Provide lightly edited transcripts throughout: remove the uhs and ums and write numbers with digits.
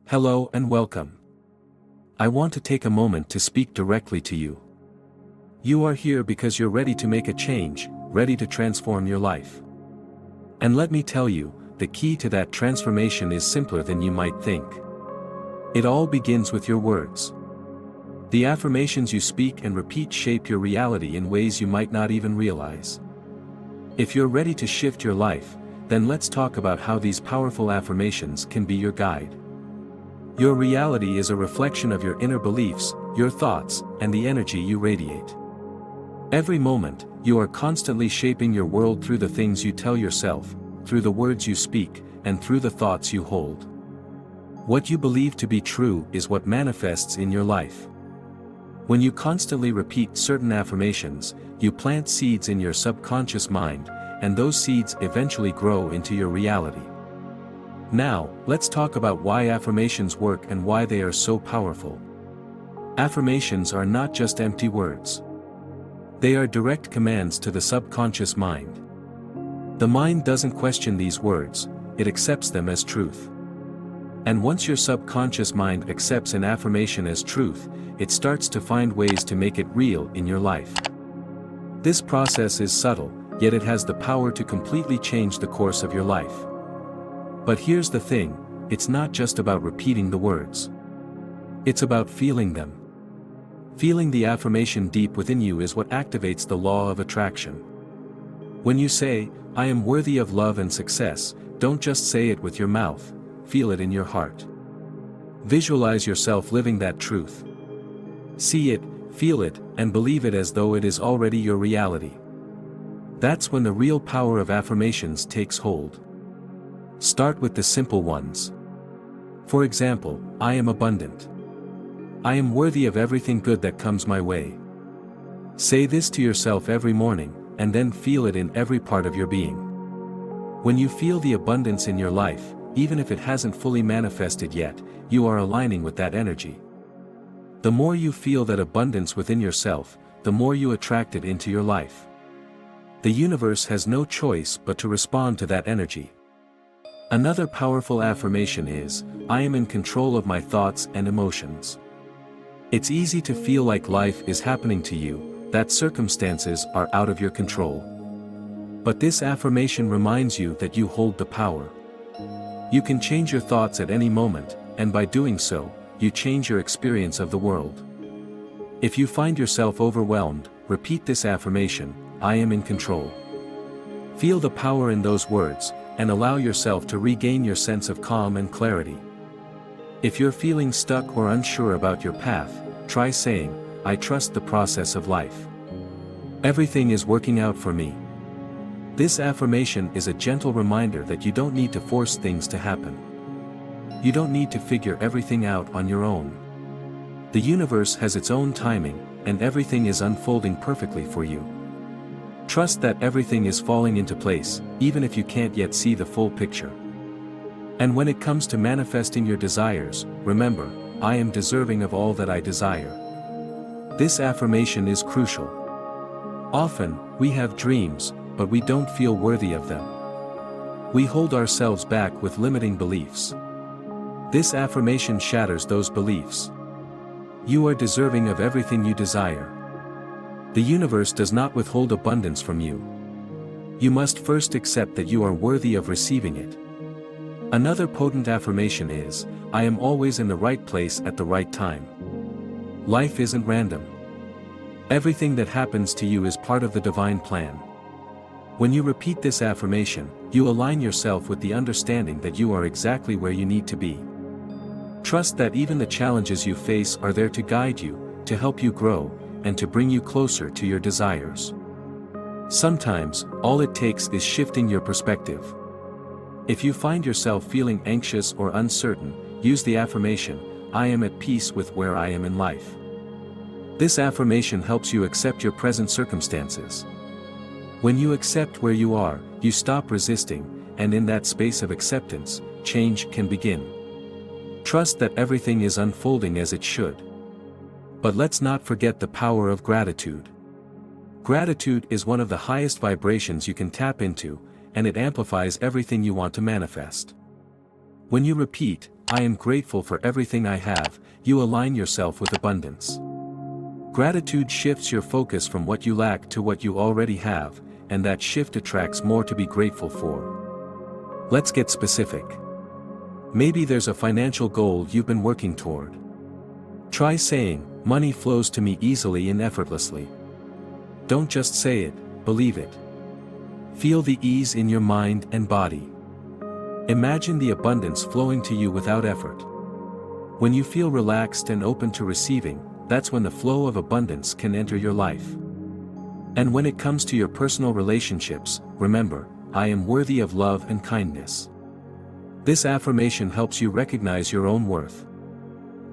Hello and welcome. I want to take a moment to speak directly to you. You are here because you're ready to make a change, ready to transform your life. And let me tell you, the key to that transformation is simpler than you might think. It all begins with your words. The affirmations you speak and repeat shape your reality in ways you might not even realize. If you're ready to shift your life, then let's talk about how these powerful affirmations can be your guide. Your reality is a reflection of your inner beliefs, your thoughts, and the energy you radiate. Every moment, you are constantly shaping your world through the things you tell yourself, through the words you speak, and through the thoughts you hold. What you believe to be true is what manifests in your life. When you constantly repeat certain affirmations, you plant seeds in your subconscious mind, and those seeds eventually grow into your reality. Now, let's talk about why affirmations work and why they are so powerful. Affirmations are not just empty words. They are direct commands to the subconscious mind. The mind doesn't question these words, it accepts them as truth. And once your subconscious mind accepts an affirmation as truth, it starts to find ways to make it real in your life. This process is subtle, yet it has the power to completely change the course of your life. But here's the thing, it's not just about repeating the words. It's about feeling them. Feeling the affirmation deep within you is what activates the law of attraction. When you say, "I am worthy of love and success," don't just say it with your mouth, feel it in your heart. Visualize yourself living that truth. See it, feel it, and believe it as though it is already your reality. That's when the real power of affirmations takes hold. Start with the simple ones. For example, I am abundant. I am worthy of everything good that comes my way. Say this to yourself every morning, and then feel it in every part of your being. When you feel the abundance in your life, even if it hasn't fully manifested yet, you are aligning with that energy. The more you feel that abundance within yourself, the more you attract it into your life. The universe has no choice but to respond to that energy. Another powerful affirmation is, "I am in control of my thoughts and emotions." It's easy to feel like life is happening to you, that circumstances are out of your control. But this affirmation reminds you that you hold the power. You can change your thoughts at any moment, and by doing so, you change your experience of the world. If you find yourself overwhelmed, repeat this affirmation, "I am in control." Feel the power in those words, and allow yourself to regain your sense of calm and clarity. If you're feeling stuck or unsure about your path, try saying, "I trust the process of life. Everything is working out for me." This affirmation is a gentle reminder that you don't need to force things to happen. You don't need to figure everything out on your own. The universe has its own timing, and everything is unfolding perfectly for you. Trust that everything is falling into place, even if you can't yet see the full picture. And when it comes to manifesting your desires, remember, "I am deserving of all that I desire." This affirmation is crucial. Often, we have dreams, but we don't feel worthy of them. We hold ourselves back with limiting beliefs. This affirmation shatters those beliefs. You are deserving of everything you desire. The universe does not withhold abundance from you. You must first accept that you are worthy of receiving it. Another potent affirmation is, "I am always in the right place at the right time." Life isn't random. Everything that happens to you is part of the divine plan. When you repeat this affirmation, you align yourself with the understanding that you are exactly where you need to be. Trust that even the challenges you face are there to guide you, to help you grow, and to bring you closer to your desires. Sometimes, all it takes is shifting your perspective. If you find yourself feeling anxious or uncertain, use the affirmation, "I am at peace with where I am in life." This affirmation helps you accept your present circumstances. When you accept where you are, you stop resisting, and in that space of acceptance, change can begin. Trust that everything is unfolding as it should. But let's not forget the power of gratitude. Gratitude is one of the highest vibrations you can tap into, and it amplifies everything you want to manifest. When you repeat, I am grateful for everything I have, you align yourself with abundance. Gratitude shifts your focus from what you lack to what you already have, and that shift attracts more to be grateful for. Let's get specific. Maybe there's a financial goal you've been working toward. Try saying, "Money flows to me easily and effortlessly." Don't just say it, believe it. Feel the ease in your mind and body. Imagine the abundance flowing to you without effort. When you feel relaxed and open to receiving, that's when the flow of abundance can enter your life. And when it comes to your personal relationships, remember, I am worthy of love and kindness. This affirmation helps you recognize your own worth.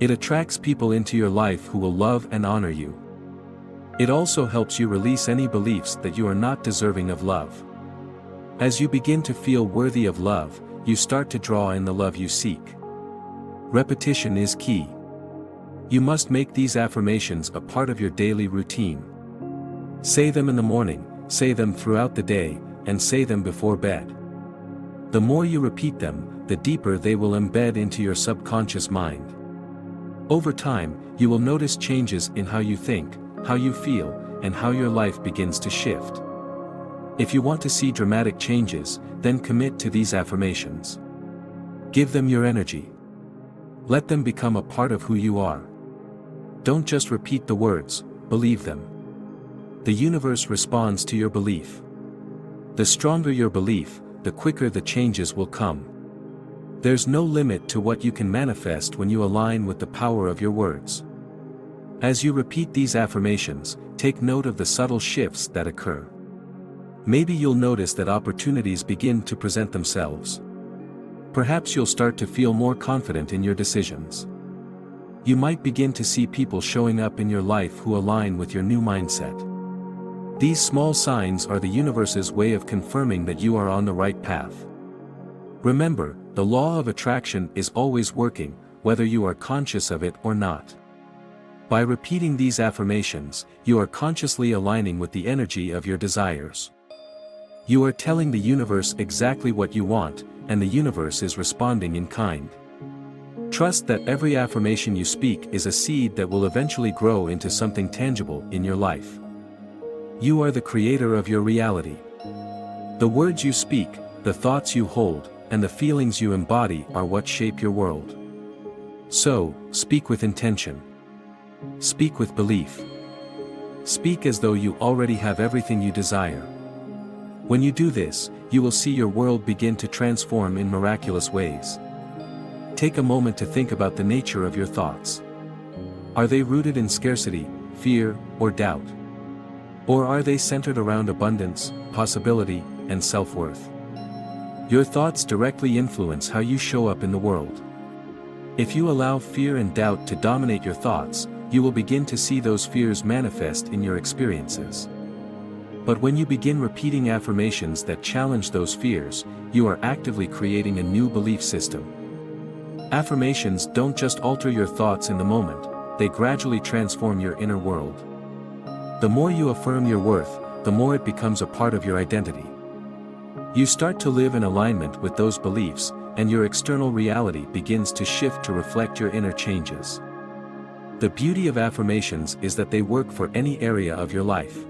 It attracts people into your life who will love and honor you. It also helps you release any beliefs that you are not deserving of love. As you begin to feel worthy of love, you start to draw in the love you seek. Repetition is key. You must make these affirmations a part of your daily routine. Say them in the morning, say them throughout the day, and say them before bed. The more you repeat them, the deeper they will embed into your subconscious mind. Over time, you will notice changes in how you think, how you feel, and how your life begins to shift. If you want to see dramatic changes, then commit to these affirmations. Give them your energy. Let them become a part of who you are. Don't just repeat the words, believe them. The universe responds to your belief. The stronger your belief, the quicker the changes will come. There's no limit to what you can manifest when you align with the power of your words. As you repeat these affirmations, take note of the subtle shifts that occur. Maybe you'll notice that opportunities begin to present themselves. Perhaps you'll start to feel more confident in your decisions. You might begin to see people showing up in your life who align with your new mindset. These small signs are the universe's way of confirming that you are on the right path. Remember, the law of attraction is always working, whether you are conscious of it or not. By repeating these affirmations, you are consciously aligning with the energy of your desires. You are telling the universe exactly what you want, and the universe is responding in kind. Trust that every affirmation you speak is a seed that will eventually grow into something tangible in your life. You are the creator of your reality. The words you speak, the thoughts you hold, and the feelings you embody are what shape your world. So, speak with intention. Speak with belief. Speak as though you already have everything you desire. When you do this, you will see your world begin to transform in miraculous ways. Take a moment to think about the nature of your thoughts. Are they rooted in scarcity, fear, or doubt? Or are they centered around abundance, possibility, and self-worth? Your thoughts directly influence how you show up in the world. If you allow fear and doubt to dominate your thoughts, you will begin to see those fears manifest in your experiences. But when you begin repeating affirmations that challenge those fears, you are actively creating a new belief system. Affirmations don't just alter your thoughts in the moment, they gradually transform your inner world. The more you affirm your worth, the more it becomes a part of your identity. You start to live in alignment with those beliefs, and your external reality begins to shift to reflect your inner changes. The beauty of affirmations is that they work for any area of your life.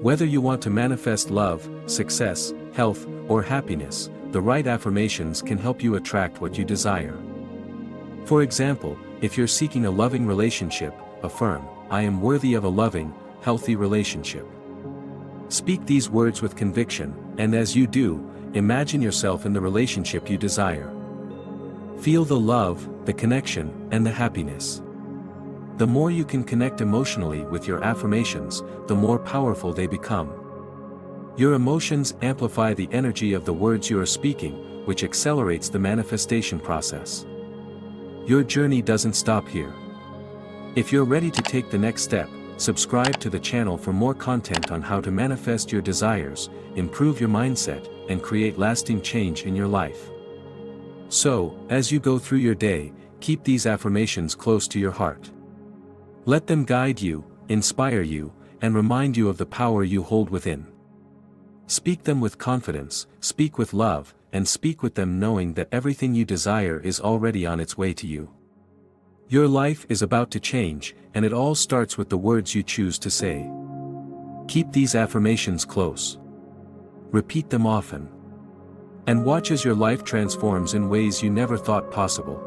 Whether you want to manifest love, success, health, or happiness, the right affirmations can help you attract what you desire. For example, if you're seeking a loving relationship, affirm, "I am worthy of a loving, healthy relationship." Speak these words with conviction, and as you do, imagine yourself in the relationship you desire. Feel the love, the connection, and the happiness. The more you can connect emotionally with your affirmations, the more powerful they become. Your emotions amplify the energy of the words you are speaking, which accelerates the manifestation process. Your journey doesn't stop here. If you're ready to take the next step, subscribe to the channel for more content on how to manifest your desires, improve your mindset, and create lasting change in your life. So, as you go through your day, keep these affirmations close to your heart. Let them guide you, inspire you, and remind you of the power you hold within. Speak them with confidence, speak with love, and speak with them knowing that everything you desire is already on its way to you. Your life is about to change, and it all starts with the words you choose to say. Keep these affirmations close. Repeat them often. And watch as your life transforms in ways you never thought possible.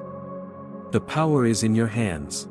The power is in your hands.